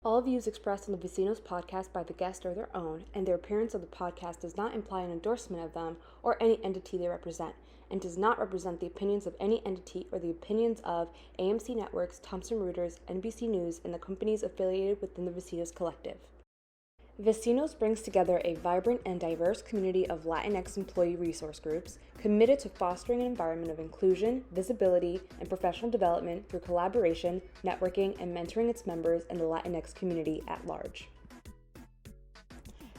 All views expressed on the Vecinos podcast by the guest are their own, and their appearance on the podcast does not imply an endorsement of them or any entity they represent, and does not represent the opinions of any entity or the opinions of AMC Networks, Thomson Reuters, NBC News, and the companies affiliated within the Vecinos Collective. Vecinos brings together a vibrant and diverse community of Latinx employee resource groups committed to fostering an environment of inclusion, visibility, and professional development through collaboration, networking, and mentoring its members and the Latinx community at large.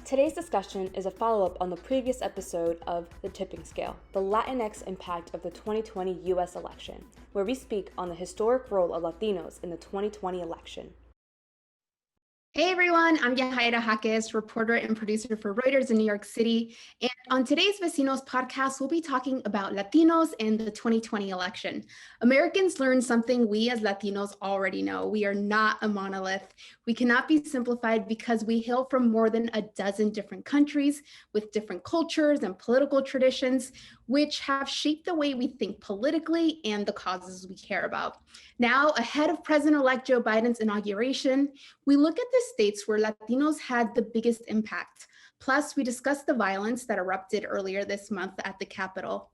Today's discussion is a follow-up on the previous episode of The Tipping Scale, the Latinx Impact of the 2020 U.S. election, where we speak on the historic role of Latinos in the 2020 election. Hey everyone, I'm Yahaira Jaques, reporter and producer for Reuters in New York City. And on today's Vecinos podcast, we'll be talking about Latinos and the 2020 election. Americans learned something we as Latinos already know. We are not a monolith. We cannot be simplified because we hail from more than a dozen different countries with different cultures and political traditions, which have shaped the way we think politically and the causes we care about. Now, ahead of President-elect Joe Biden's inauguration, we look at the states where Latinos had the biggest impact. Plus, we discussed the violence that erupted earlier this month at the Capitol.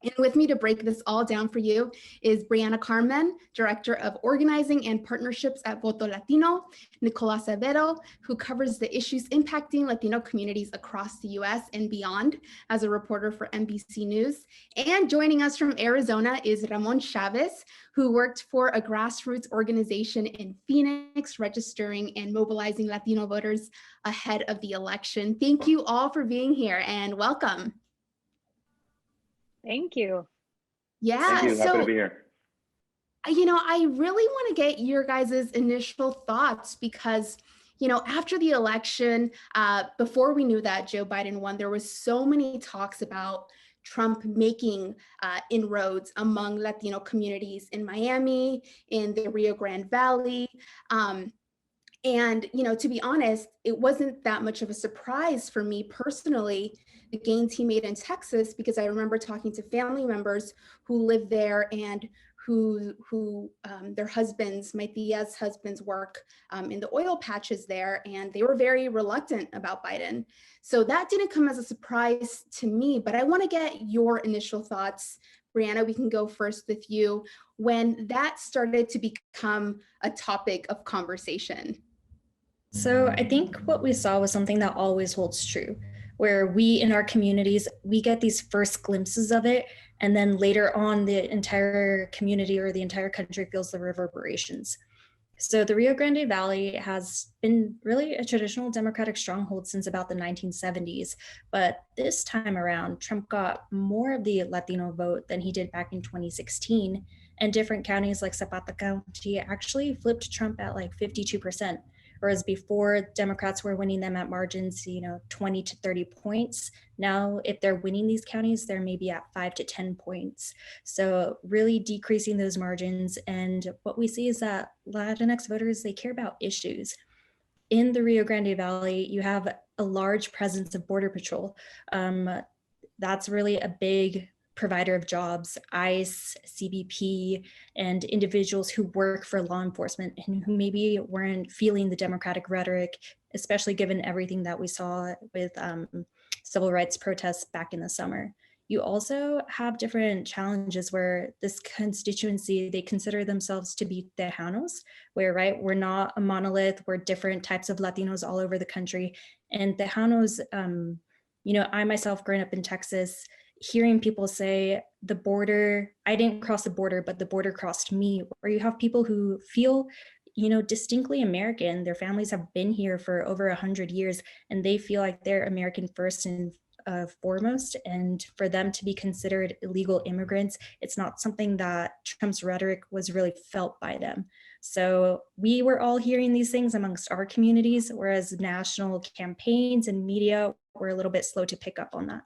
And with me to break this all down for you is Brianna Carmen, Director of Organizing and Partnerships at Voto Latino, Nicolas Acevedo, who covers the issues impacting Latino communities across the US and beyond as a reporter for NBC News. And joining us from Arizona is Ramon Chavez, who worked for a grassroots organization in Phoenix, registering and mobilizing Latino voters ahead of the election. Thank you all for being here and welcome. Thank you. Yeah, Thank you. Happy to be here. I really want to get your guys' initial thoughts because, after the election, before we knew that Joe Biden won, there was so many talks about Trump making inroads among Latino communities in Miami, in the Rio Grande Valley. And, to be honest, it wasn't that much of a surprise for me personally, the gains he made in Texas, because I remember talking to family members who live there and who their husbands, my tia's husbands work in the oil patches there, and they were very reluctant about Biden. So that didn't come as a surprise to me, but I want to get your initial thoughts. Brianna, we can go first with you. When that started to become a topic of conversation. So I think what we saw was something that always holds true, where we in our communities, we get these first glimpses of it, and then later on the entire community or the entire country feels the reverberations. So the Rio Grande Valley has been really a traditional Democratic stronghold since about the 1970s, but this time around, Trump got more of the Latino vote than he did back in 2016, and different counties like Zapata County actually flipped Trump at like 52%. Whereas before, Democrats were winning them at margins, 20 to 30 points. Now, if they're winning these counties, they're maybe at 5 to 10 points. So really decreasing those margins. And what we see is that Latinx voters, they care about issues. In the Rio Grande Valley, you have a large presence of Border Patrol. That's really a big provider of jobs, ICE, CBP, and individuals who work for law enforcement and who maybe weren't feeling the Democratic rhetoric, especially given everything that we saw with civil rights protests back in the summer. You also have different challenges where this constituency, they consider themselves to be Tejanos, where, right, we're not a monolith, we're different types of Latinos all over the country. And Tejanos, I myself growing up in Texas, hearing people say the border, I didn't cross the border, but the border crossed me, where you have people who feel, distinctly American. Their families have been here for over 100 years, and they feel like they're American first and foremost. And for them to be considered illegal immigrants, it's not something that Trump's rhetoric was really felt by them. So we were all hearing these things amongst our communities, whereas national campaigns and media were a little bit slow to pick up on that.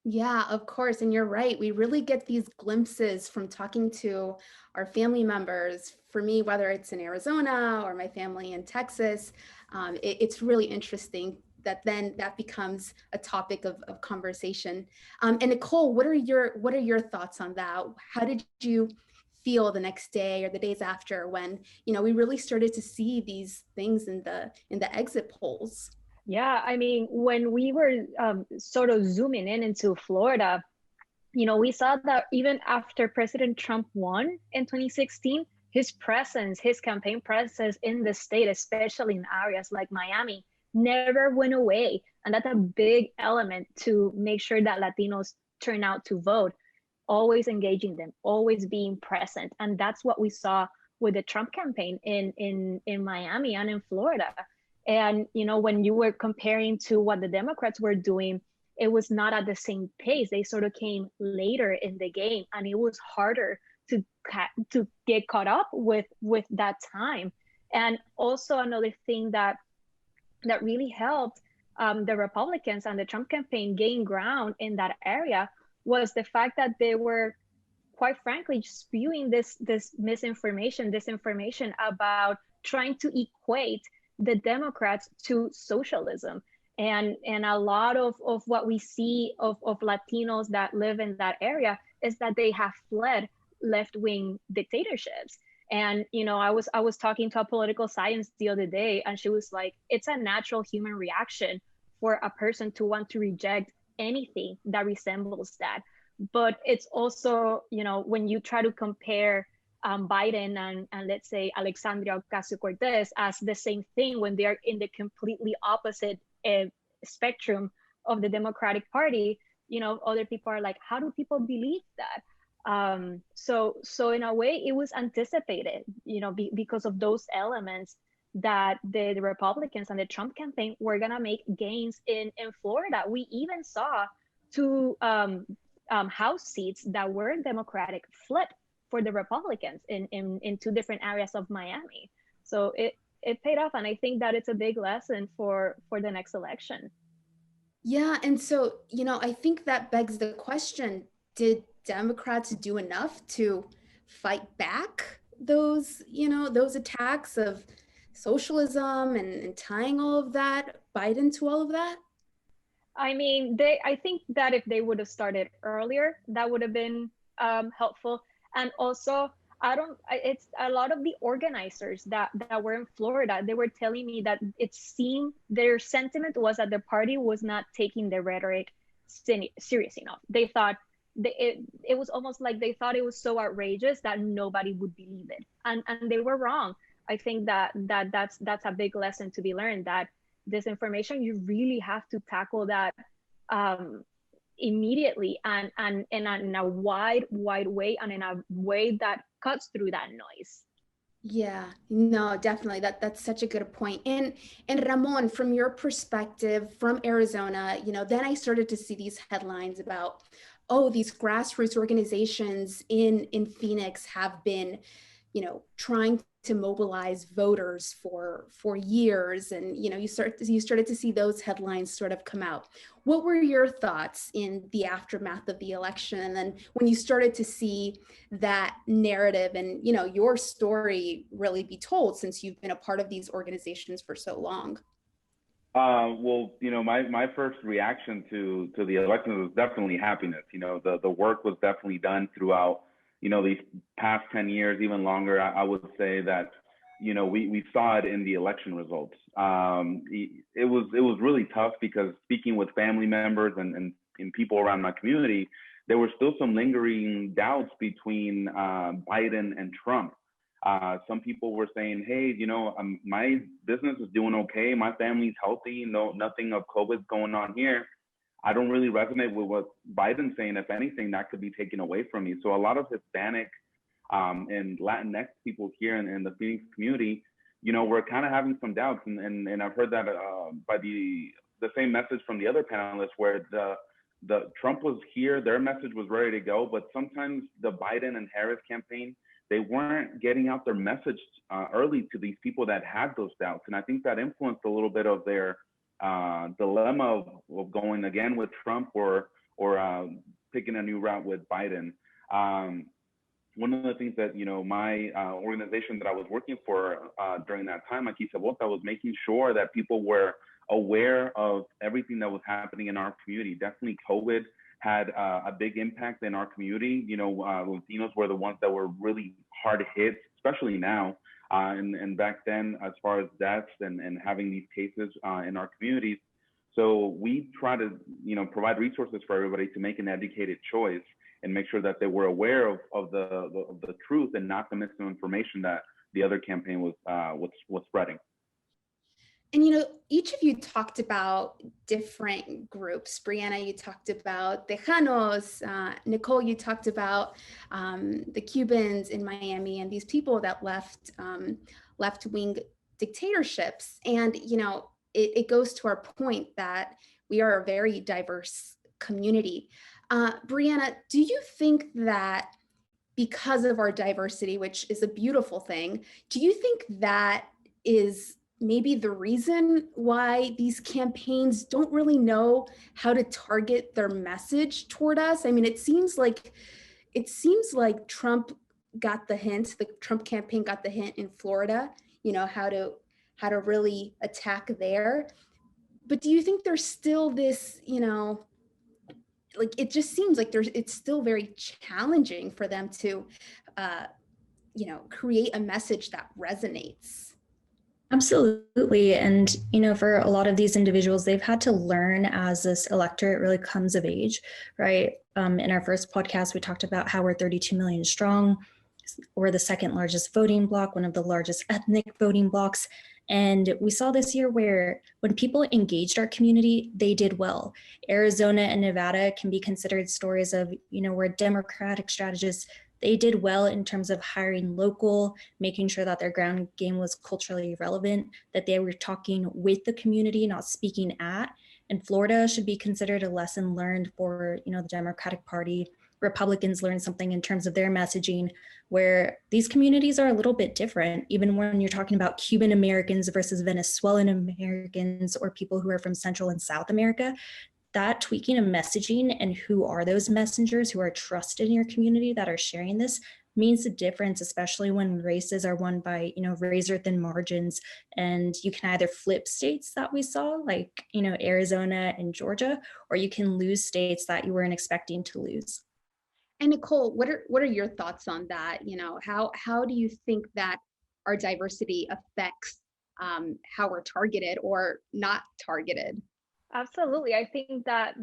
Yeah, of course. And you're right. We really get these glimpses from talking to our family members. For me, whether it's in Arizona or my family in Texas, it's really interesting that then that becomes a topic of conversation. And Nicole, what are your thoughts on that? How did you feel the next day or the days after when, we really started to see these things in the exit polls? Yeah, I mean, when we were sort of zooming in into Florida, we saw that even after President Trump won in 2016, his presence, his campaign presence in the state, especially in areas like Miami, never went away. And that's a big element to make sure that Latinos turn out to vote, always engaging them, always being present. And that's what we saw with the Trump campaign in Miami and in Florida. And, when you were comparing to what the Democrats were doing, it was not at the same pace. They sort of came later in the game, and it was harder to get caught up with that time. And also another thing that really helped the Republicans and the Trump campaign gain ground in that area was the fact that they were, quite frankly, spewing this disinformation about trying to equate the Democrats to socialism. And a lot of what we see of Latinos that live in that area is that they have fled left-wing dictatorships. And I was talking to a political science the other day, and she was like, it's a natural human reaction for a person to want to reject anything that resembles that. But it's also, when you try to compare Biden and let's say Alexandria Ocasio-Cortez as the same thing when they are in the completely opposite spectrum of the Democratic Party, other people are like, how do people believe that? So in a way, it was anticipated, because of those elements that the Republicans and the Trump campaign were gonna make gains in Florida. We even saw two House seats that were Democratic flip for the Republicans in two different areas of Miami. So it paid off, and I think that it's a big lesson for the next election. Yeah, and so, I think that begs the question, did Democrats do enough to fight back those attacks of socialism and tying all of that, Biden to all of that? I mean, I think that if they would have started earlier, that would have been helpful. And also, it's a lot of the organizers that were in Florida, they were telling me that it seemed their sentiment was that the party was not taking the rhetoric serious enough. They thought it was almost like they thought it was so outrageous that nobody would believe it. And they were wrong. I think that's a big lesson to be learned, that disinformation, you really have to tackle that immediately and in a wide way, and in a way that cuts through that noise. Yeah, no, definitely. That's such a good point. And Ramon, from your perspective from Arizona, then I started to see these headlines about, these grassroots organizations in Phoenix have been, trying to mobilize voters for years, and you started to see those headlines sort of come out. What were your thoughts in the aftermath of the election, and then when you started to see that narrative and your story really be told, since you've been a part of these organizations for so long? Well, my first reaction to the election was definitely happiness. The work was definitely done throughout these past 10 years, even longer. I would say that, we saw it in the election results. It was really tough, because speaking with family members and people around my community, there were still some lingering doubts between Biden and Trump. Some people were saying, hey, my business is doing okay. My family's healthy. No, nothing of COVID's going on here. I don't really resonate with what Biden's saying. If anything, that could be taken away from me. So a lot of Hispanic and Latinx people here in the Phoenix community, we're kind of having some doubts. And I've heard that by the same message from the other panelists, where the Trump was here, their message was ready to go. But sometimes the Biden and Harris campaign, they weren't getting out their message early to these people that had those doubts. And I think that influenced a little bit of their dilemma of going again with Trump or picking a new route with Biden. One of the things that, my organization that I was working for during that time, Aquí Se Vota, was making sure that people were aware of everything that was happening in our community. Definitely COVID had a big impact in our community. Latinos were the ones that were really hard hit, especially now. And back then, as far as deaths and having these cases in our communities. So we try to, provide resources for everybody to make an educated choice and make sure that they were aware of the truth and not the misinformation that the other campaign was spreading. And, each of you talked about different groups. Brianna, you talked about Tejanos. Nicole, you talked about the Cubans in Miami and these people that left left-wing dictatorships. And, it goes to our point that we are a very diverse community. Brianna, do you think that because of our diversity, which is a beautiful thing, do you think that is maybe the reason why these campaigns don't really know how to target their message toward us? I mean, it seems like Trump got the hint, the Trump campaign got the hint in Florida, how to really attack there. But do you think there's still this, it just seems like it's still very challenging for them to, create a message that resonates? Absolutely. And, for a lot of these individuals, they've had to learn as this electorate really comes of age, right? In our first podcast, we talked about how we're 32 million strong. We're the second largest voting bloc, one of the largest ethnic voting blocs. And we saw this year where when people engaged our community, they did well. Arizona and Nevada can be considered stories of, where Democratic strategists, they did well in terms of hiring local, making sure that their ground game was culturally relevant, that they were talking with the community, not speaking at. And Florida should be considered a lesson learned for, the Democratic Party. Republicans learned something in terms of their messaging, where these communities are a little bit different, even when you're talking about Cuban Americans versus Venezuelan Americans or people who are from Central and South America. That tweaking of messaging and who are those messengers who are trusted in your community that are sharing this means a difference, especially when races are won by, razor thin margins. And you can either flip states that we saw, like, Arizona and Georgia, or you can lose states that you weren't expecting to lose. And Nicole, what are your thoughts on that? How do you think that our diversity affects how we're targeted or not targeted? Absolutely. I think that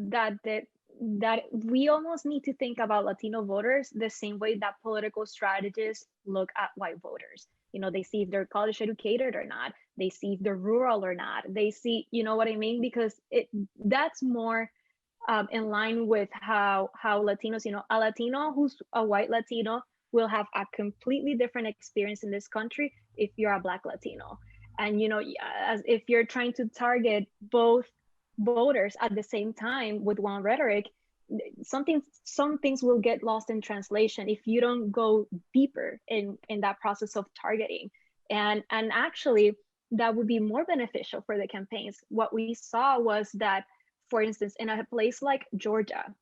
we almost need to think about Latino voters the same way that political strategists look at white voters. They see if they're college educated or not. They see if they're rural or not. They see, what I mean? Because that's more in line with how Latinos, a Latino who's a white Latino will have a completely different experience in this country if you're a Black Latino. And, as if you're trying to target both voters at the same time with one rhetoric, some things will get lost in translation if you don't go deeper in that process of targeting. And actually, that would be more beneficial for the campaigns. What we saw was that, for instance, in a place like Georgia,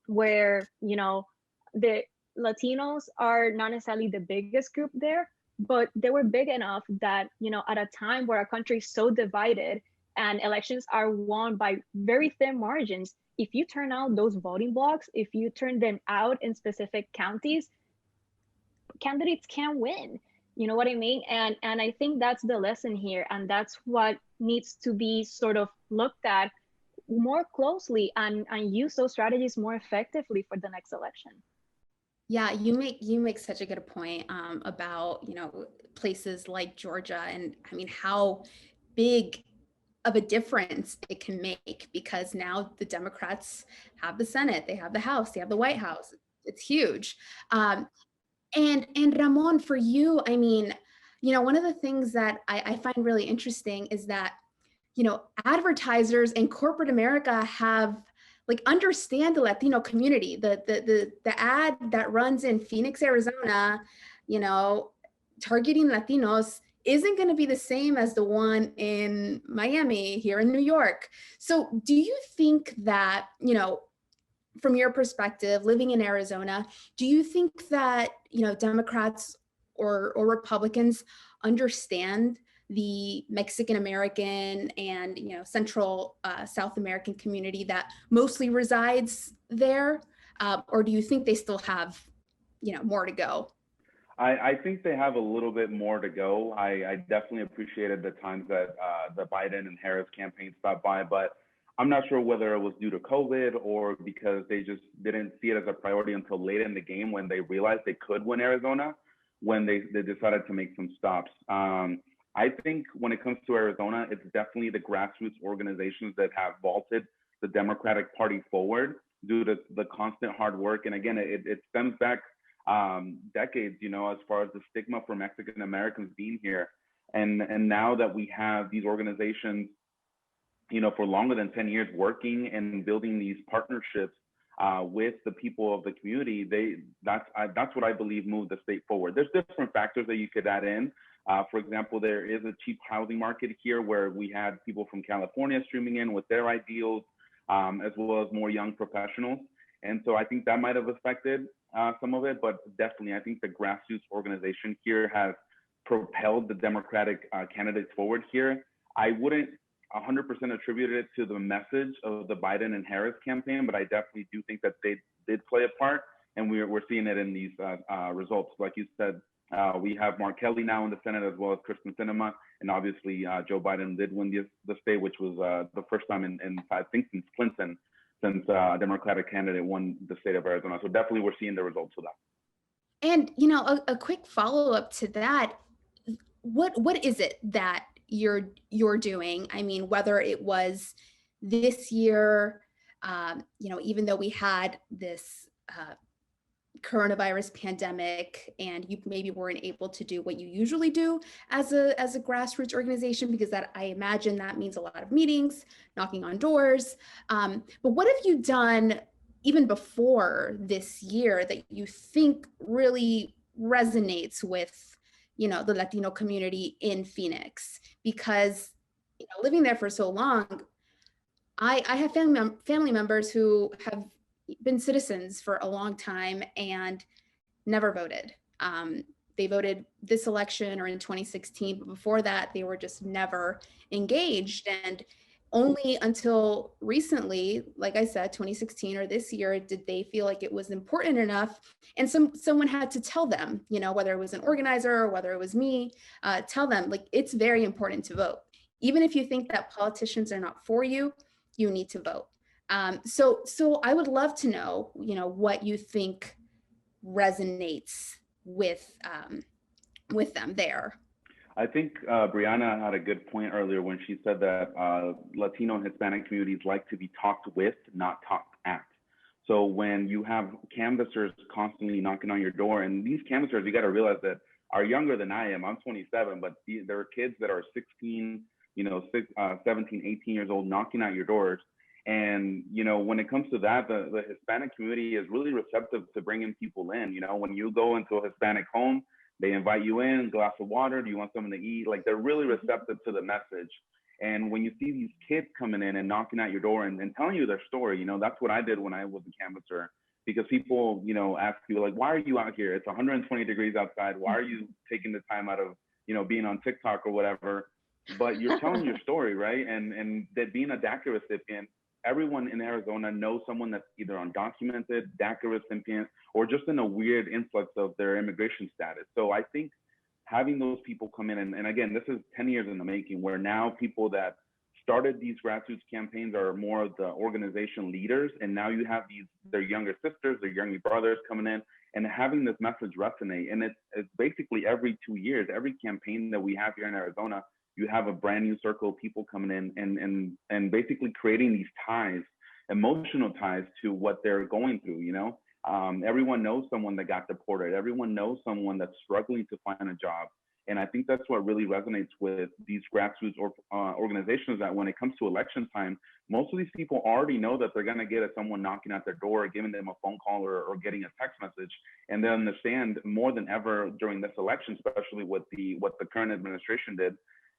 where, the Latinos are not necessarily the biggest group there, but they were big enough that, at a time where our country is so divided and elections are won by very thin margins, if you turn out those voting blocks, if you turn them out in specific counties, candidates can win. You know what I mean? And I think that's the lesson here. And that's what needs to be sort of looked at more closely and use those strategies more effectively for the next election. Yeah, you make such a good point about, places like Georgia, and I mean, how big of a difference it can make, because now the Democrats have the Senate, they have the House, they have the White House. It's huge. And Ramon, for you, I mean, one of the things that I find really interesting is that, advertisers and corporate America have understand the Latino community. The ad that runs in Phoenix, Arizona, targeting Latinos isn't going to be the same as the one in Miami, here in New York. So do you think that, from your perspective, living in Arizona, do you think that, Democrats or Republicans understand the Mexican American and, Central South American community that mostly resides there? Or do you think they still have, more to go? I think they have a little bit more to go. I definitely appreciated the times that the Biden and Harris campaign stopped by, but I'm not sure whether it was due to COVID or because they just didn't see it as a priority until late in the game when they realized they could win Arizona, when they decided to make some stops. I think when it comes to Arizona, it's definitely the grassroots organizations that have vaulted the Democratic Party forward due to the constant hard work. And again, it stems back decades, as far as the stigma for Mexican Americans being here. And now that we have these organizations, for longer than 10 years working and building these partnerships with the people of the community, that's what I believe moved the state forward. There's different factors that you could add in. For example, there is a cheap housing market here where we had people from California streaming in with their ideals, as well as more young professionals. And so I think that might have affected some of it, but definitely I think the grassroots organization here has propelled the Democratic candidates forward here. I wouldn't 100% attribute it to the message of the Biden and Harris campaign, but I definitely do think that they did play a part, and we're seeing it in these results. Like you said, we have Mark Kelly now in the Senate, as well as Kristen Sinema, and obviously Joe Biden did win the state, which was the first time in I think since Clinton, since a Democratic candidate won the state of Arizona. So definitely we're seeing the results of that. And, a quick follow-up to that, what is it that you're doing? I mean, whether it was this year, even though we had this coronavirus pandemic and you maybe weren't able to do what you usually do as a grassroots organization, because that, I imagine that means a lot of meetings, knocking on doors. But what have you done even before this year that you think really resonates with, the Latino community in Phoenix? Because, living there for so long, I have family members who have been citizens for a long time and never voted. They voted this election or in 2016, but before that, they were just never engaged. And only until recently, like I said, 2016 or this year, did they feel like it was important enough. And someone had to tell them, whether it was an organizer or whether it was me, tell them, like, it's very important to vote. Even if you think that politicians are not for you, you need to vote. So I would love to know, what you think resonates with them there. I think Brianna had a good point earlier when she said that Latino and Hispanic communities like to be talked with, not talked at. So when you have canvassers constantly knocking on your door, and these canvassers, you got to realize that are younger than I am. I'm 27, but there are kids that are 16, 17, 18 years old knocking at your doors. And, when it comes to that, the Hispanic community is really receptive to bringing people in. When you go into a Hispanic home, they invite you in, glass of water. Do you want something to eat? Like, they're really receptive to the message. And when you see these kids coming in and knocking at your door and telling you their story, that's what I did when I was a canvasser. Because people, ask you, like, why are you out here? It's 120 degrees outside. Why are you taking the time out of, being on TikTok or whatever? But you're telling your story, right? And that being a DACA recipient, everyone in Arizona knows someone that's either undocumented, DACA recipient, or just in a weird influx of their immigration status. So I think having those people come in, and again, this is 10 years in the making, where now people that started these grassroots campaigns are more of the organization leaders, and now you have their younger sisters, their younger brothers coming in and having this message resonate. And it's basically every 2 years, every campaign that we have here in Arizona, you have a brand new circle of people coming in and basically creating these ties, emotional ties to what they're going through. Everyone knows someone that got deported. Everyone knows someone that's struggling to find a job. And I think that's what really resonates with these grassroots organizations, that when it comes to election time, most of these people already know that they're going to get someone knocking at their door, giving them a phone call or getting a text message. And they understand more than ever during this election, especially with what the current administration did,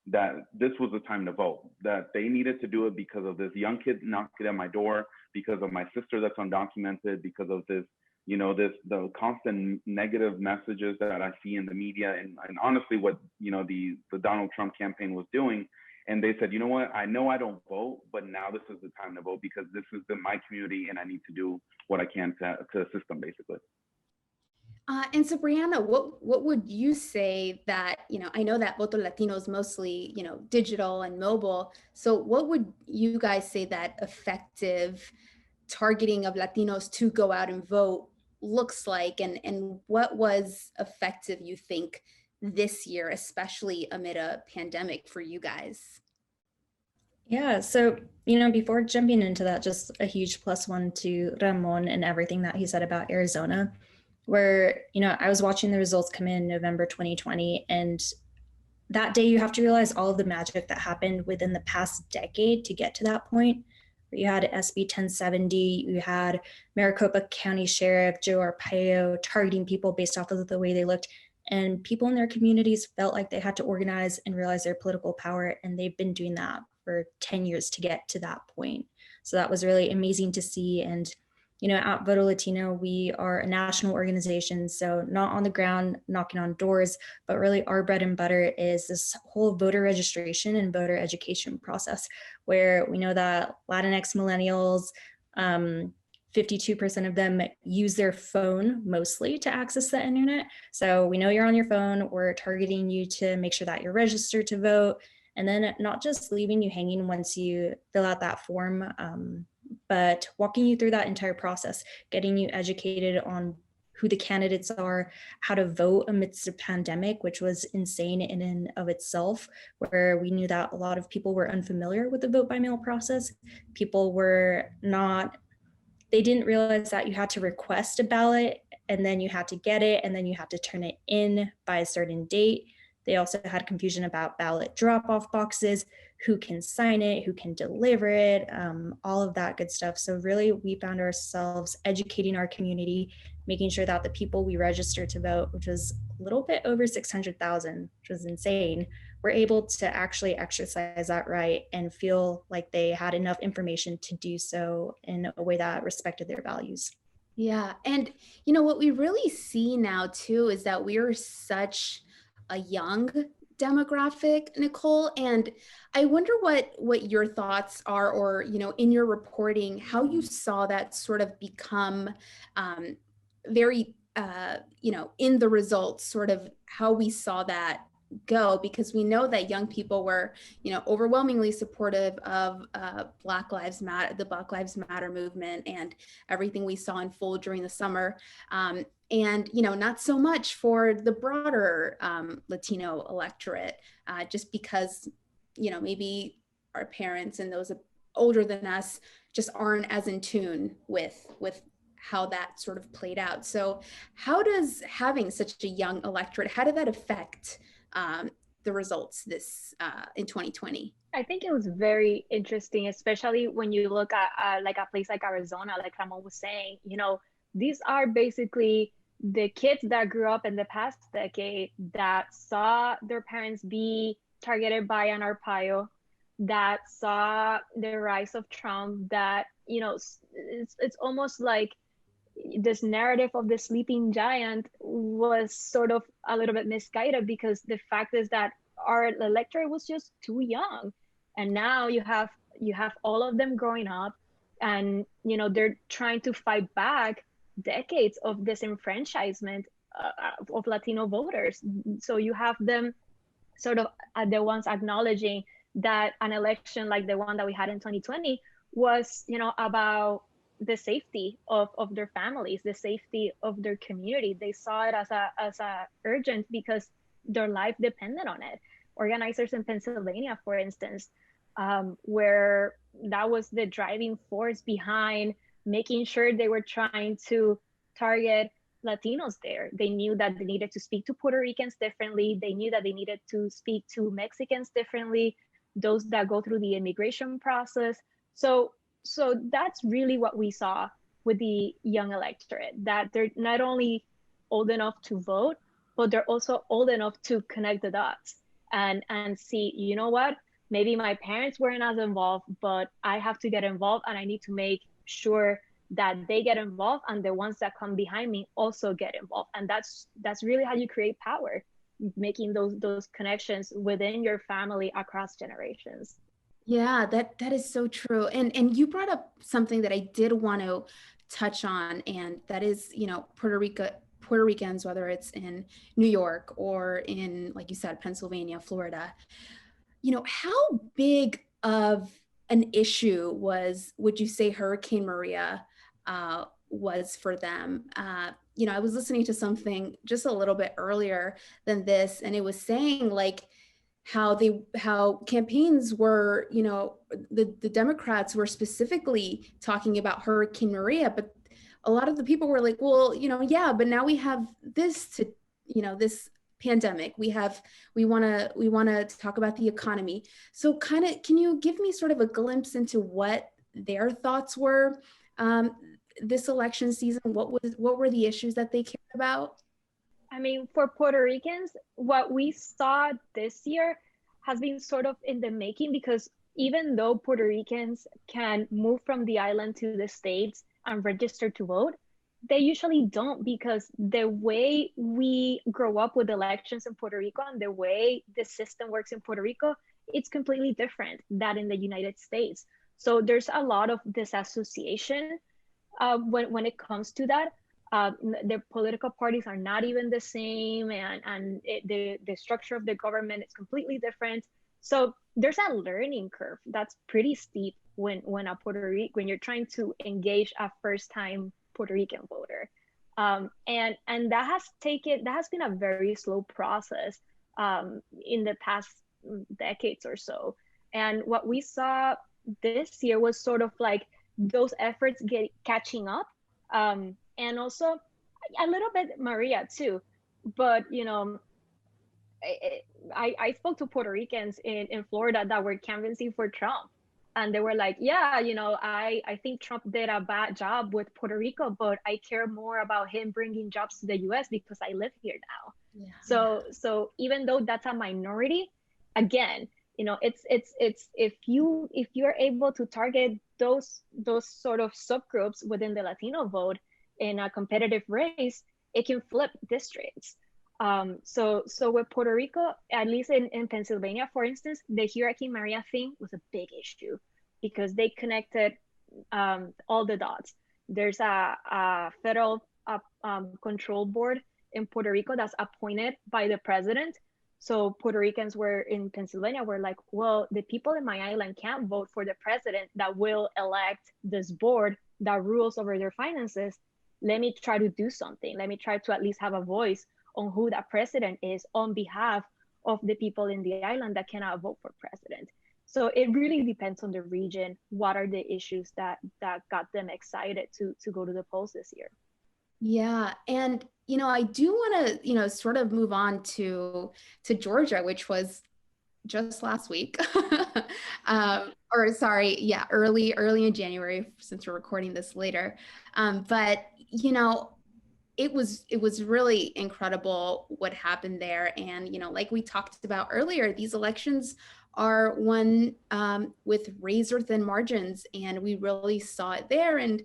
that this was the time to vote, that they needed to do it because of this young kid knocking at my door, because of my sister that's undocumented, because of this the constant negative messages that I see in the media, and honestly what, the Donald Trump campaign was doing. And they said, you know what, I know I don't vote, but now this is the time to vote because this is my community and I need to do what I can to assist them, basically. And so, Brianna, what would you say that, I know that Voto Latino is mostly, digital and mobile. So what would you guys say that effective targeting of Latinos to go out and vote looks like? And what was effective, you think, this year, especially amid a pandemic for you guys? Yeah, so, before jumping into that, just a huge +1 to Ramon and everything that he said about Arizona, where, I was watching the results come in November 2020, and that day you have to realize all of the magic that happened within the past decade to get to that point. You had SB 1070, you had Maricopa County Sheriff Joe Arpaio targeting people based off of the way they looked, and people in their communities felt like they had to organize and realize their political power, and they've been doing that for 10 years to get to that point. So that was really amazing to see. And at Voto Latino, we are a national organization, so not on the ground knocking on doors, but really our bread and butter is this whole voter registration and voter education process, where we know that Latinx millennials, 52% of them use their phone mostly to access the internet. So we know you're on your phone. We're targeting you to make sure that you're registered to vote, and then not just leaving you hanging once you fill out that form, but walking you through that entire process, getting you educated on who the candidates are, how to vote amidst a pandemic, which was insane in and of itself, where we knew that a lot of people were unfamiliar with the vote by mail process. People they didn't realize that you had to request a ballot, and then you had to get it, and then you had to turn it in by a certain date. They also had confusion about ballot drop-off boxes, who can sign it, who can deliver it, all of that good stuff. So really, we found ourselves educating our community, making sure that the people we registered to vote, which was a little bit over 600,000, which was insane, were able to actually exercise that right and feel like they had enough information to do so in a way that respected their values. Yeah. And, what we really see now, too, is that we are such a young demographic, Nicole. And I wonder what your thoughts are, or, in your reporting, how you saw that sort of become very, in the results, sort of how we saw that go, because we know that young people were, overwhelmingly supportive of Black Lives Matter, the Black Lives Matter movement, and everything we saw unfold during the summer. And, not so much for the broader Latino electorate, just because, maybe our parents and those older than us just aren't as in tune with how that sort of played out. So how does having such a young electorate, how did that affect the results this in 2020? I think it was very interesting, especially when you look at like a place like Arizona, like Ramon was saying, these are basically the kids that grew up in the past decade that saw their parents be targeted by an Arpaio, that saw the rise of Trump, that, it's almost like this narrative of the sleeping giant was sort of a little bit misguided, because the fact is that our electorate was just too young. And now you have all of them growing up, and they're trying to fight back decades of disenfranchisement of Latino voters. So you have them sort of the ones acknowledging that an election like the one that we had in 2020 was, about the safety of their families, the safety of their community. They saw it as a urgent because their life depended on it. Organizers in Pennsylvania, for instance, where that was the driving force behind making sure they were trying to target Latinos there. They knew that they needed to speak to Puerto Ricans differently. They knew that they needed to speak to Mexicans differently, those that go through the immigration process. So that's really what we saw with the young electorate, that they're not only old enough to vote, but they're also old enough to connect the dots and see, you know what, maybe my parents weren't as involved, but I have to get involved, and I need to make sure that they get involved and the ones that come behind me also get involved. And that's really how you create power, making those connections within your family across generations. Yeah, that is so true. And you brought up something that I did want to touch on, and that is, Puerto Ricans, whether it's in New York or in, like you said, Pennsylvania, Florida, how big of an issue would you say Hurricane Maria was for them? I was listening to something just a little bit earlier than this, and it was saying like how campaigns were, the Democrats were specifically talking about Hurricane Maria, but a lot of the people were like, well, yeah, but now we have this this pandemic. We want to talk about the economy. So can you give me sort of a glimpse into what their thoughts were this election season? What were the issues that they cared about? I mean, for Puerto Ricans, what we saw this year has been sort of in the making, because even though Puerto Ricans can move from the island to the States and register to vote, they usually don't, because the way we grow up with elections in Puerto Rico and the way the system works in Puerto Rico, it's completely different than in the United States. So there's a lot of disassociation when it comes to that. The political parties are not even the same, and the structure of the government is completely different. So there's a learning curve that's pretty steep when you're trying to engage a first-time Puerto Rican voter, and that has been a very slow process in the past decades or so. And what we saw this year was sort of like those efforts catching up. And also a little bit Maria too, but I spoke to Puerto Ricans in Florida that were canvassing for Trump, and they were like, yeah, I think Trump did a bad job with Puerto Rico, but I care more about him bringing jobs to the US because I live here now. Yeah. So even though that's a minority, again, it's if you're able to target those sort of subgroups within the Latino vote in a competitive race, it can flip districts. So with Puerto Rico, at least in Pennsylvania, for instance, the Hurricane Maria thing was a big issue because they connected all the dots. There's a federal control board in Puerto Rico that's appointed by the president. So Puerto Ricans in Pennsylvania were like, well, the people in my island can't vote for the president that will elect this board that rules over their finances. Let me try to do something. Let me try to at least have a voice on who that president is on behalf of the people in the island that cannot vote for president. So it really depends on the region. What are the issues that got them excited to go to the polls this year? Yeah. And, I do want to, sort of move on to Georgia, which was just last week. Early in January, since we're recording this later. But, it was really incredible what happened there. And, like we talked about earlier, these elections are won with razor thin margins, and we really saw it there. And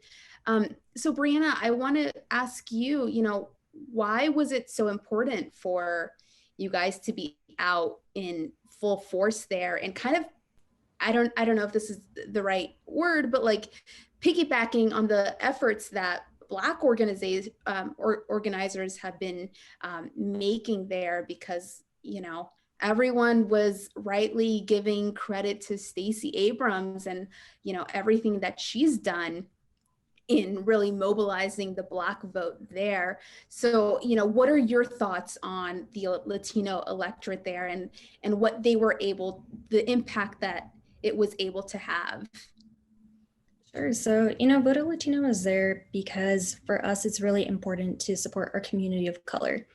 so Brianna, I want to ask you, why was it so important for you guys to be out in full force there and kind of, I don't know if this is the right word, but like piggybacking on the efforts that Black organizers have been making there, because, everyone was rightly giving credit to Stacey Abrams and, everything that she's done in really mobilizing the Black vote there. So, what are your thoughts on the Latino electorate there and what they were the impact that it was able to have? Sure. So, Voto Latino is there because for us, it's really important to support our community of color.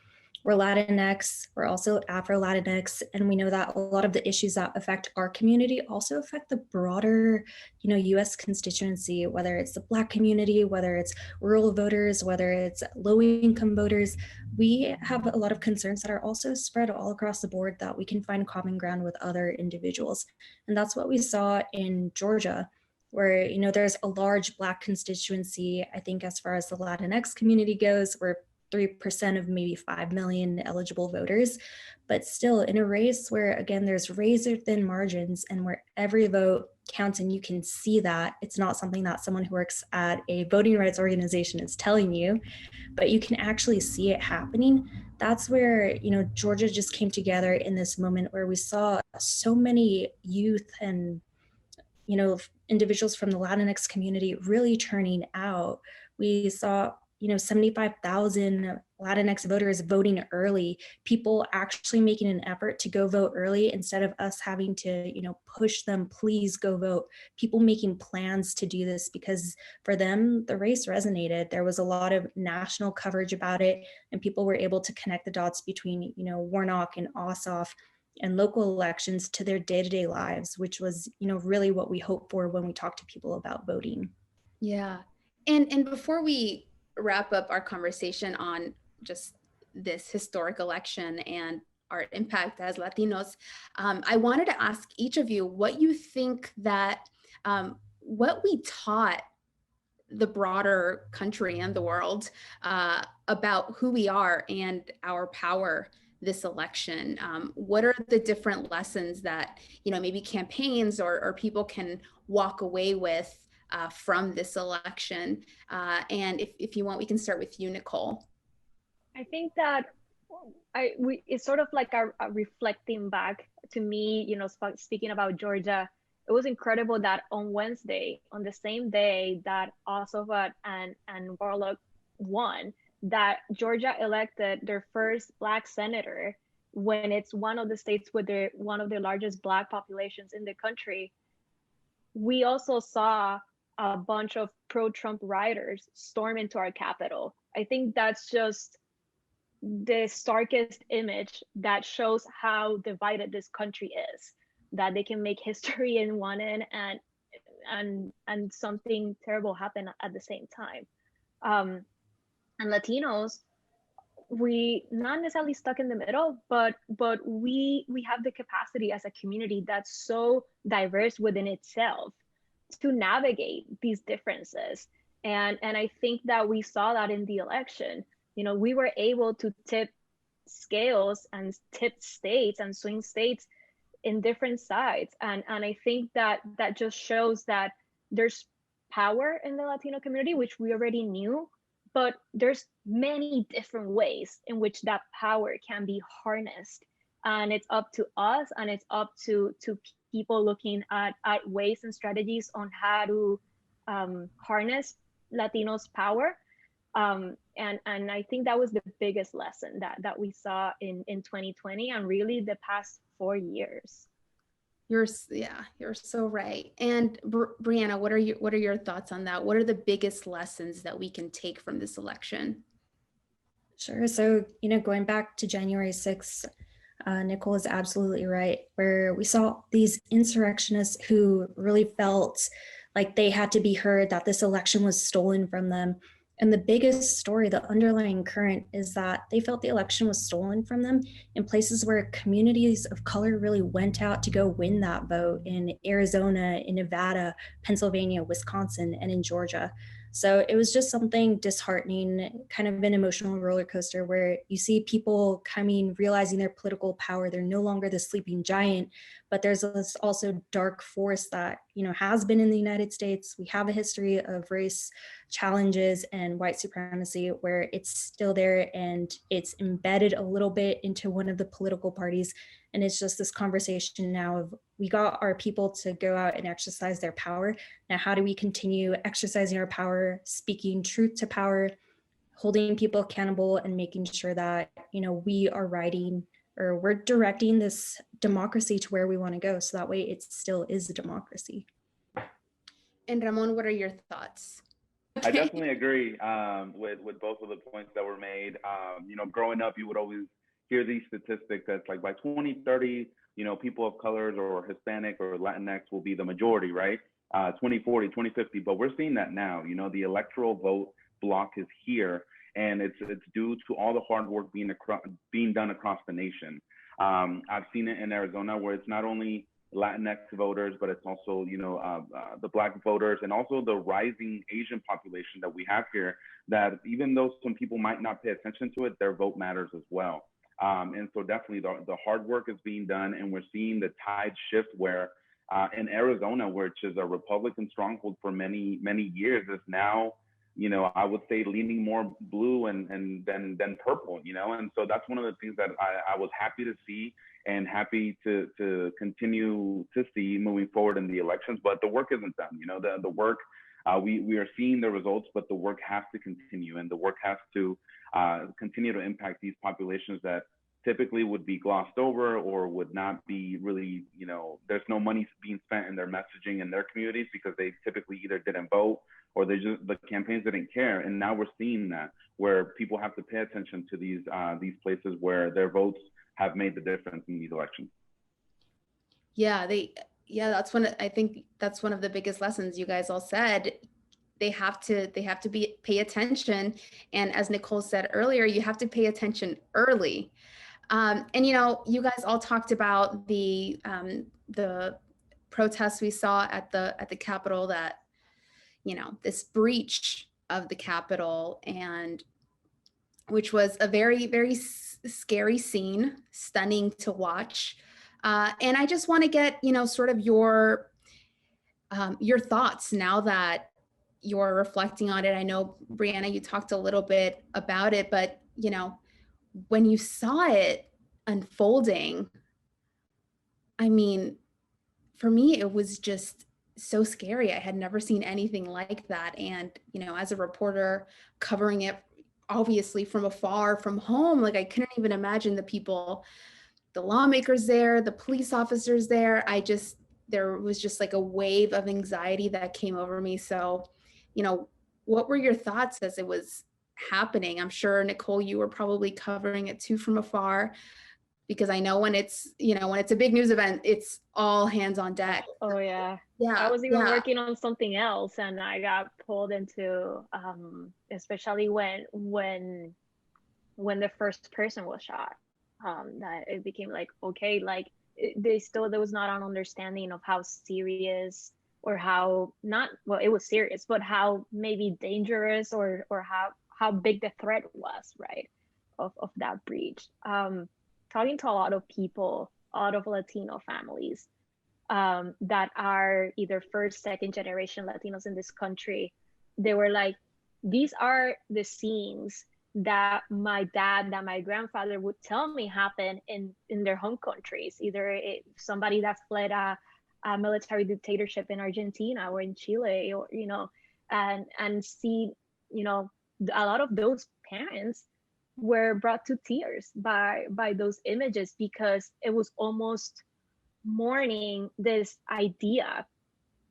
We're Latinx, we're also Afro-Latinx, and we know that a lot of the issues that affect our community also affect the broader, U.S. constituency, whether it's the Black community, whether it's rural voters, whether it's low-income voters. We have a lot of concerns that are also spread all across the board that we can find common ground with other individuals. And that's what we saw in Georgia. where, there's a large Black constituency. I think as far as the Latinx community goes, we're 3% of maybe 5 million eligible voters, but still in a race where, again, there's razor thin margins and where every vote counts, and you can see that. It's not something that someone who works at a voting rights organization is telling you, but you can actually see it happening. That's where, Georgia just came together in this moment where we saw so many youth and, individuals from the Latinx community really turning out. We saw, 75,000 Latinx voters voting early, people actually making an effort to go vote early instead of us having to, push them, please go vote. People making plans to do this because for them, the race resonated. There was a lot of national coverage about it, and people were able to connect the dots between, Warnock and Ossoff and local elections to their day-to-day lives, which was, really what we hope for when we talk to people about voting. Yeah. And before we wrap up our conversation on just this historic election and our impact as Latinos, I wanted to ask each of you what you think that what we taught the broader country and the world about who we are and our power this election. What are the different lessons that, maybe campaigns or people can walk away with from this election? And if you want, we can start with you, Nicole. I think that it's sort of like a reflecting back to me, speaking about Georgia. It was incredible that on Wednesday, on the same day that Ossoff and Warnock won, that Georgia elected their first Black senator when it's one of the states with one of the largest Black populations in the country. We also saw a bunch of pro-Trump rioters storm into our Capitol. I think that's just the starkest image that shows how divided this country is, that they can make history in one end and something terrible happen at the same time. And Latinos, we not necessarily stuck in the middle, but we have the capacity as a community that's so diverse within itself to navigate these differences. And I think that we saw that in the election. We were able to tip scales and tip states and swing states in different sides. And I think that just shows that there's power in the Latino community, which we already knew, but there's many different ways in which that power can be harnessed. And it's up to us, and it's up to people looking at ways and strategies on how to harness Latinos' power. And I think that was the biggest lesson that we saw in 2020 and really the past 4 years. You're so right. And Brianna, what are your thoughts on that? What are the biggest lessons that we can take from this election? Sure. So, going back to January 6th, Nicole is absolutely right, where we saw these insurrectionists who really felt like they had to be heard, that this election was stolen from them. And the biggest story, the underlying current, is that they felt the election was stolen from them in places where communities of color really went out to go win that vote, in Arizona, in Nevada, Pennsylvania, Wisconsin, and in Georgia. So it was just something disheartening, kind of an emotional roller coaster, where you see people coming, realizing their political power. They're no longer the sleeping giant, but there's this also dark force that, has been in the United States. We have a history of race challenges and white supremacy where it's still there, and it's embedded a little bit into one of the political parties. And it's just this conversation now of, we got our people to go out and exercise their power. Now, how do we continue exercising our power, speaking truth to power, holding people accountable, and making sure that, we are we're directing this democracy to where we want to go. So that way it still is a democracy. And Ramon, what are your thoughts? I definitely agree with both of the points that were made. Growing up, you would always hear these statistics that's like by 2030, people of colors or Hispanic or Latinx will be the majority, right? 2040, 2050, but we're seeing that now. The electoral vote block is here, and it's due to all the hard work being done across the nation. I've seen it in Arizona, where it's not only Latinx voters, but it's also, the Black voters, and also the rising Asian population that we have here, that even though some people might not pay attention to it, their vote matters as well. And so definitely the hard work is being done, and we're seeing the tide shift where in Arizona, which is a Republican stronghold for many, many years, is now, I would say leaning more blue and than purple, and so that's one of the things that I was happy to see and happy to continue to see moving forward in the elections. But the work isn't done. The work, we are seeing the results, but the work has to continue, and the work has to continue to impact these populations that typically would be glossed over or would not be really, there's no money being spent in their messaging in their communities because they typically either didn't vote or the campaigns didn't care. And now we're seeing that, where people have to pay attention to these places where their votes have made the difference in these elections. I think that's one of the biggest lessons you guys all said. They have to pay attention. And as Nicole said earlier, you have to pay attention early. And you guys all talked about the protests we saw at the Capitol, that, this breach of the Capitol, and which was a very, very scary scene, stunning to watch. And I just want to get, sort of your thoughts now that you're reflecting on it. I know, Brianna, you talked a little bit about it, but, when you saw it unfolding, I mean, for me, it was just so scary. I had never seen anything like that. And, as a reporter covering it, obviously from afar, from home, like I couldn't even imagine the people, the lawmakers there, the police officers there. There was just like a wave of anxiety that came over me. So, what were your thoughts as it was happening? I'm sure, Nicole, you were probably covering it too from afar, because I know when it's a big news event, it's all hands on deck. Oh yeah. Yeah. I was even working on something else, and I got pulled into, especially when the first person was shot, that it became like, okay, like there was not an understanding of how serious, or how not, well, it was serious, but how maybe dangerous or how big the threat was, right, of that breach. Talking to a lot of people, a lot of Latino families that are either first, second generation Latinos in this country, they were like, these are the scenes that my grandfather would tell me happen in their home countries, either somebody that fled a military dictatorship in Argentina or in Chile, or, and see, a lot of those parents were brought to tears by those images, because it was almost mourning this idea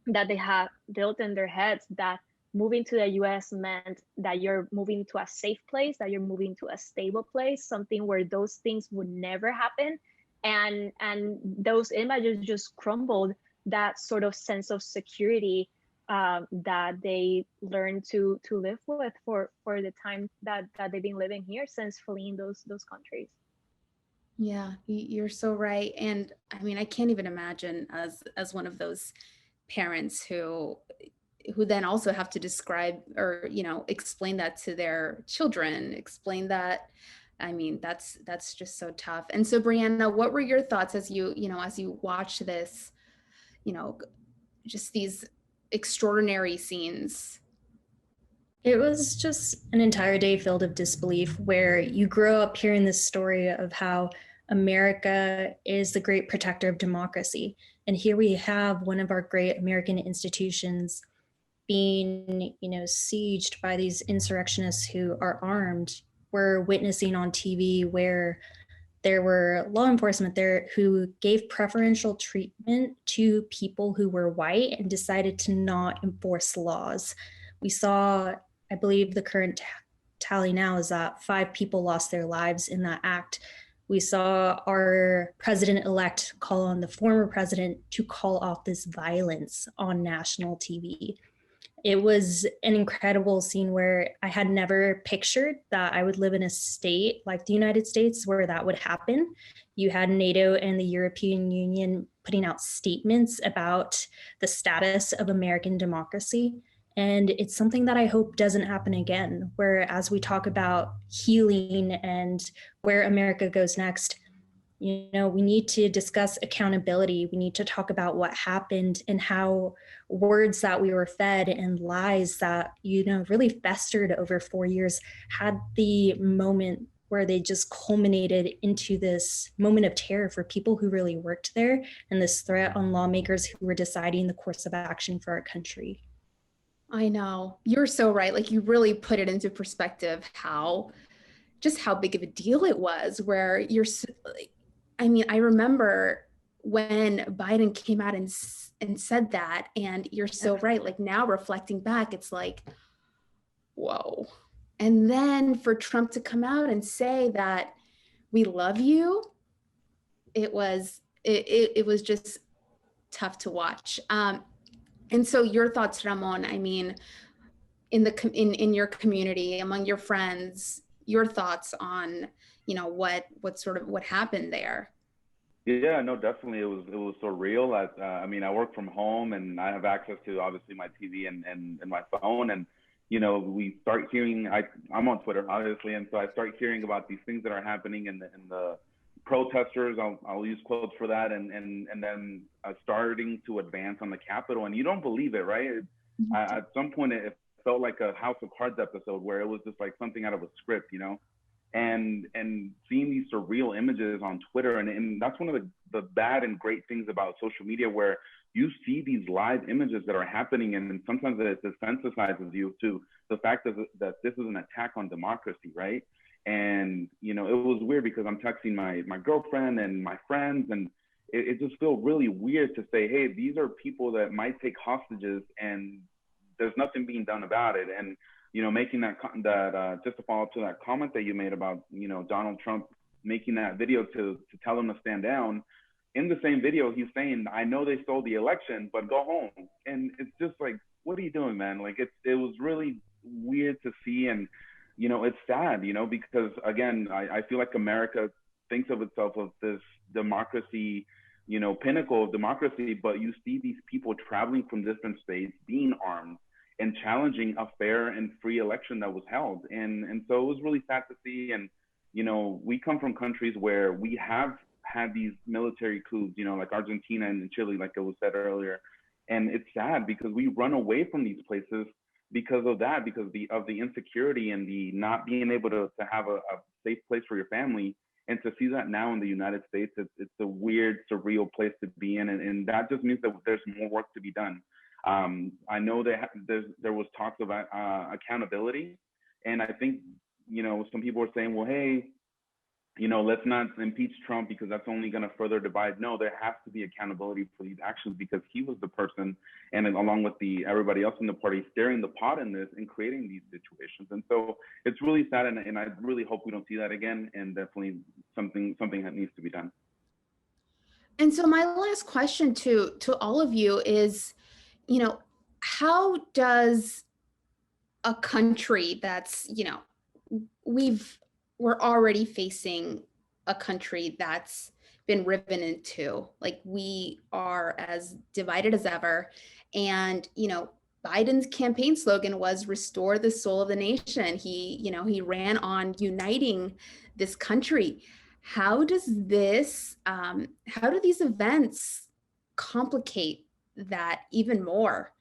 that they had built in their heads, that moving to the US meant that you're moving to a safe place, that you're moving to a stable place, something where those things would never happen. And those images just crumbled that sort of sense of security that they learned to live with for the time that they've been living here since fleeing those countries. Yeah, you're so right. And I mean, I can't even imagine as one of those parents who then also have to describe or, explain that to their children, explain that. I mean, that's just so tough. And so, Brianna, what were your thoughts as you watched this, just these extraordinary scenes? It was just an entire day filled of disbelief, where you grow up hearing this story of how America is the great protector of democracy. And here we have one of our great American institutions being, sieged by these insurrectionists who are armed. We're witnessing on TV where there were law enforcement there who gave preferential treatment to people who were white and decided to not enforce laws. We saw, I believe the current tally now is that 5 people lost their lives in that act. We saw our president-elect call on the former president to call off this violence on national TV. It was an incredible scene where I had never pictured that I would live in a state like the United States where that would happen. You had NATO and the European Union putting out statements about the status of American democracy. And it's something that I hope doesn't happen again, where as we talk about healing and where America goes next, we need to discuss accountability. We need to talk about what happened and how words that we were fed and lies that, really festered over 4 years had the moment where they just culminated into this moment of terror for people who really worked there and this threat on lawmakers who were deciding the course of action for our country. I know. You're so right. Like, you really put it into perspective how big of a deal it was, where I remember when Biden came out and said that, and you're so right. Like, now reflecting back, it's like, whoa. And then for Trump to come out and say that we love you, it was just tough to watch. And so your thoughts, Ramon, I mean, in your community, among your friends, your thoughts on, what happened there? Yeah, no, definitely. It was surreal. I work from home and I have access to obviously my TV and my phone. And, we start hearing, I'm on Twitter, obviously. And so I start hearing about these things that are happening and the protesters, I'll use quotes for that. And then starting to advance on the Capitol. And you don't believe it, right? At some point, it felt like a House of Cards episode where it was just like something out of a script, and seeing these surreal images on Twitter. And that's one of the bad and great things about social media, where you see these live images that are happening, and sometimes it desensitizes you to the fact that this is an attack on democracy, right? And, it was weird because I'm texting my girlfriend and my friends, and it just feels really weird to say, hey, these are people that might take hostages and there's nothing being done about it. And, making that just to follow up to that comment that you made about, Donald Trump making that video to tell them to stand down. In the same video, he's saying, I know they stole the election, but go home. And it's just like, what are you doing, man? Like, it was really weird to see. And, it's sad, because again, I feel like America thinks of itself as this democracy, pinnacle of democracy, but you see these people traveling from different states, being armed, and challenging a fair and free election that was held. And so it was really sad to see. And, we come from countries where we have had these military coups, like Argentina and Chile, like it was said earlier. And it's sad because we run away from these places because of that, because of the insecurity and the not being able to have a safe place for your family. And to see that now in the United States, it's a weird, surreal place to be in. And that just means that there's more work to be done. I know that there was talks about accountability. And I think, some people are saying, well, hey, let's not impeach Trump because that's only going to further divide. No, there has to be accountability for these actions because he was the person, and along with everybody else in the party, stirring the pot in this and creating these situations. And so it's really sad, and I really hope we don't see that again. And definitely something that needs to be done. And so my last question to all of you is, how does a country that's, we're already facing a country that's been riven in two, like we are as divided as ever. And, Biden's campaign slogan was restore the soul of the nation. He ran on uniting this country. How do these events complicate that even more?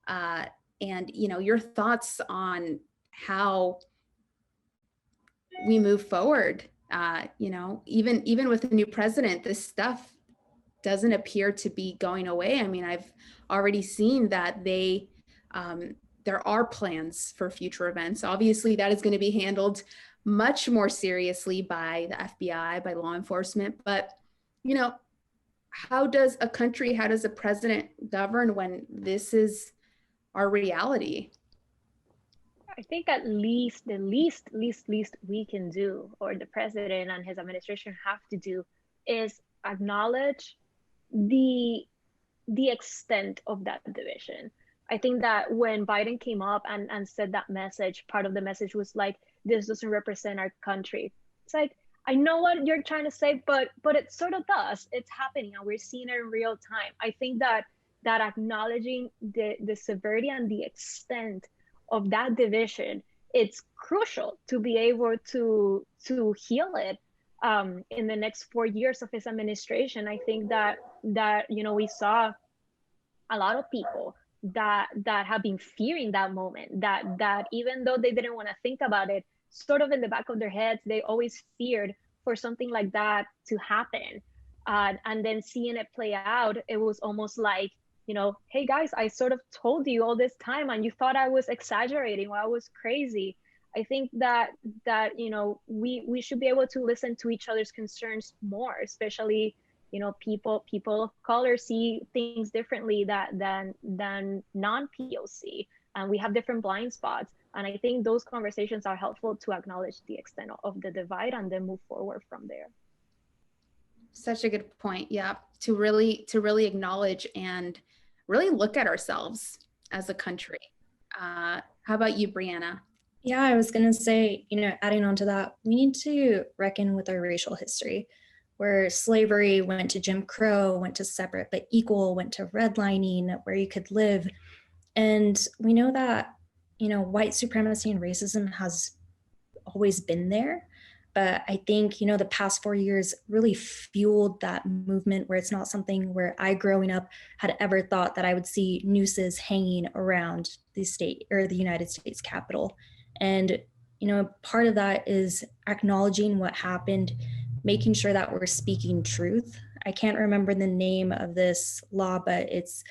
And, your thoughts on how we move forward, even with the new president, this stuff doesn't appear to be going away. I mean, I've already seen that there are plans for future events. Obviously, that is going to be handled much more seriously by the FBI, by law enforcement. But, how does a president govern when this is our reality? I think at least the least we can do, or the president and his administration have to do, is acknowledge the extent of that division. I think that when Biden came up and said that message, part of the message was like, this doesn't represent our country. It's like, I know what you're trying to say, but it sort of does. It's happening, and we're seeing it in real time. I think that acknowledging the severity and the extent of that division, it's crucial to be able to heal it in the next 4 years of his administration. I think that we saw a lot of people that have been fearing that moment, that even though they didn't want to think about it, sort of in the back of their heads, they always feared for something like that to happen. And then seeing it play out, it was almost like, hey guys, I sort of told you all this time and you thought I was exaggerating or I was crazy. I think that we should be able to listen to each other's concerns more, especially people of color see things differently than non-POC, and we have different blind spots. And I think those conversations are helpful to acknowledge the extent of the divide and then move forward from there. Such a good point. Yeah, to really acknowledge and really look at ourselves as a country. How about you, Brianna? Yeah, I was going to say, adding on to that, we need to reckon with our racial history, where slavery went to Jim Crow, went to separate but equal, went to redlining, where you could live. And we know that, white supremacy and racism has always been there. But I think, the past 4 years really fueled that movement, where it's not something where I, growing up, had ever thought that I would see nooses hanging around the state or the United States Capitol. And, part of that is acknowledging what happened, making sure that we're speaking truth. I can't remember the name of this law, but it's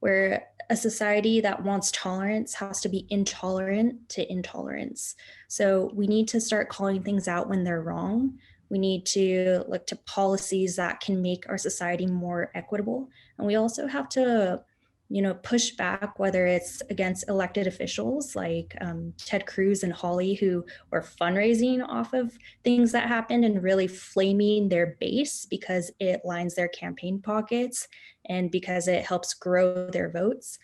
where a society that wants tolerance has to be intolerant to intolerance. So we need to start calling things out when they're wrong. We need to look to policies that can make our society more equitable. And we also have to, push back, whether it's against elected officials like Ted Cruz and Hawley, who were fundraising off of things that happened and really flaming their base because it lines their campaign pockets and because it helps grow their votes.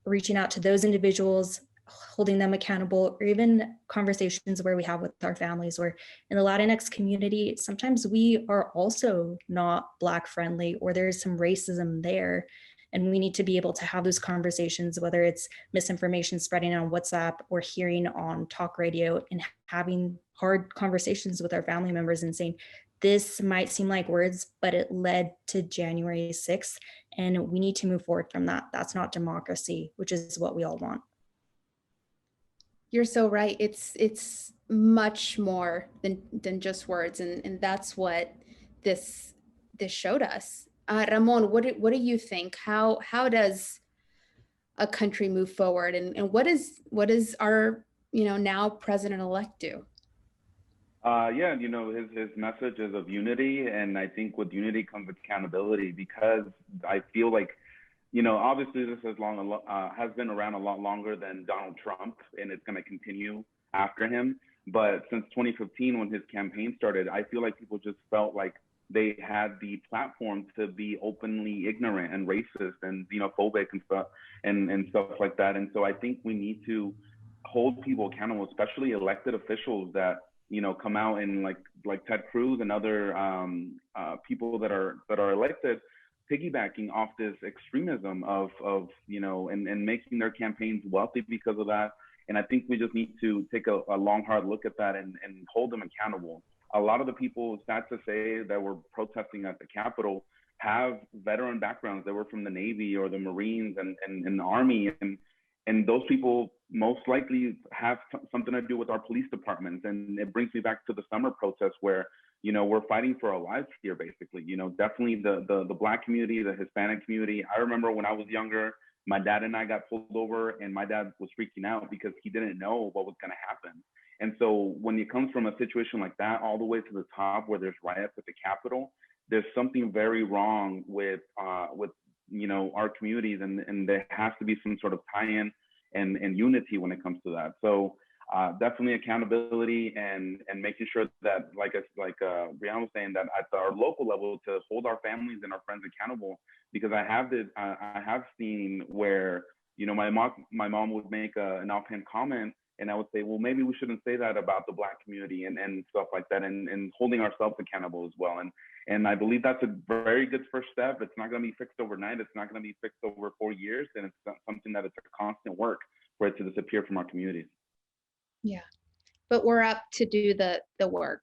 Reaching out to those individuals, holding them accountable, or even conversations where we have with our families, where in the Latinx community, sometimes we are also not Black friendly, or there's some racism there. And we need to be able to have those conversations, whether it's misinformation spreading on WhatsApp or hearing on talk radio, and having hard conversations with our family members and saying, this might seem like words, but it led to January 6th, and we need to move forward from that. That's not democracy, which is what we all want. You're so right. It's much more than just words, and that's what this showed us. Ramon, what do you think? How does a country move forward, and what is our now president-elect do? Yeah, his message is of unity, and I think with unity comes accountability, because I feel like, obviously this has been around a lot longer than Donald Trump, and it's going to continue after him. But since 2015, when his campaign started, I feel like people just felt like they had the platform to be openly ignorant and racist and xenophobic and stuff like that. And so I think we need to hold people accountable, especially elected officials that come out and like Ted Cruz and other people that are elected, piggybacking off this extremism of and making their campaigns wealthy because of that. And I think we just need to take a long, hard look at that and hold them accountable. A lot of the people, sad to say, that were protesting at the Capitol have veteran backgrounds. They were from the Navy or the Marines and the Army, and those people most likely have something to do with our police departments. And it brings me back to the summer protests where, we're fighting for our lives here, basically. Definitely the Black community, the Hispanic community. I remember when I was younger, my dad and I got pulled over, and my dad was freaking out because he didn't know what was going to happen. And so when it comes from a situation like that all the way to the top where there's riots at the Capitol, there's something very wrong with our communities, and there has to be some sort of tie-in and unity when it comes to that. So definitely accountability and making sure that, like Brianna was saying, that at our local level, to hold our families and our friends accountable, because I have seen where my mom would make an offhand comment, And I would say, well, maybe we shouldn't say that about the Black community and stuff like that, and holding ourselves accountable as well. And I believe that's a very good first step. It's not going to be fixed overnight. It's not going to be fixed over 4 years. And it's not something that it's a constant work for it to disappear from our communities. Yeah, but we're up to do the work.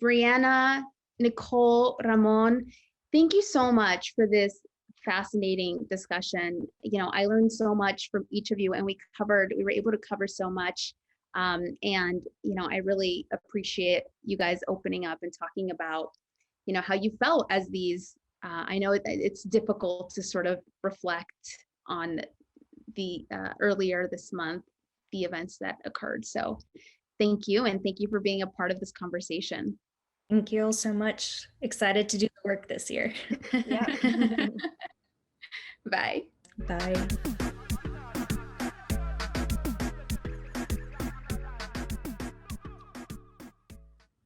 Brianna, Nicole, Ramon, thank you so much for this fascinating discussion. You know, I learned so much from each of you, and we were able to cover so much. And, you know, I really appreciate you guys opening up and talking about, you know, how you felt as these, I know it's difficult to sort of reflect on the earlier this month, the events that occurred. So thank you. And thank you for being a part of this conversation. Thank you all so much. Excited to do the work this year. Yeah. Bye. Bye.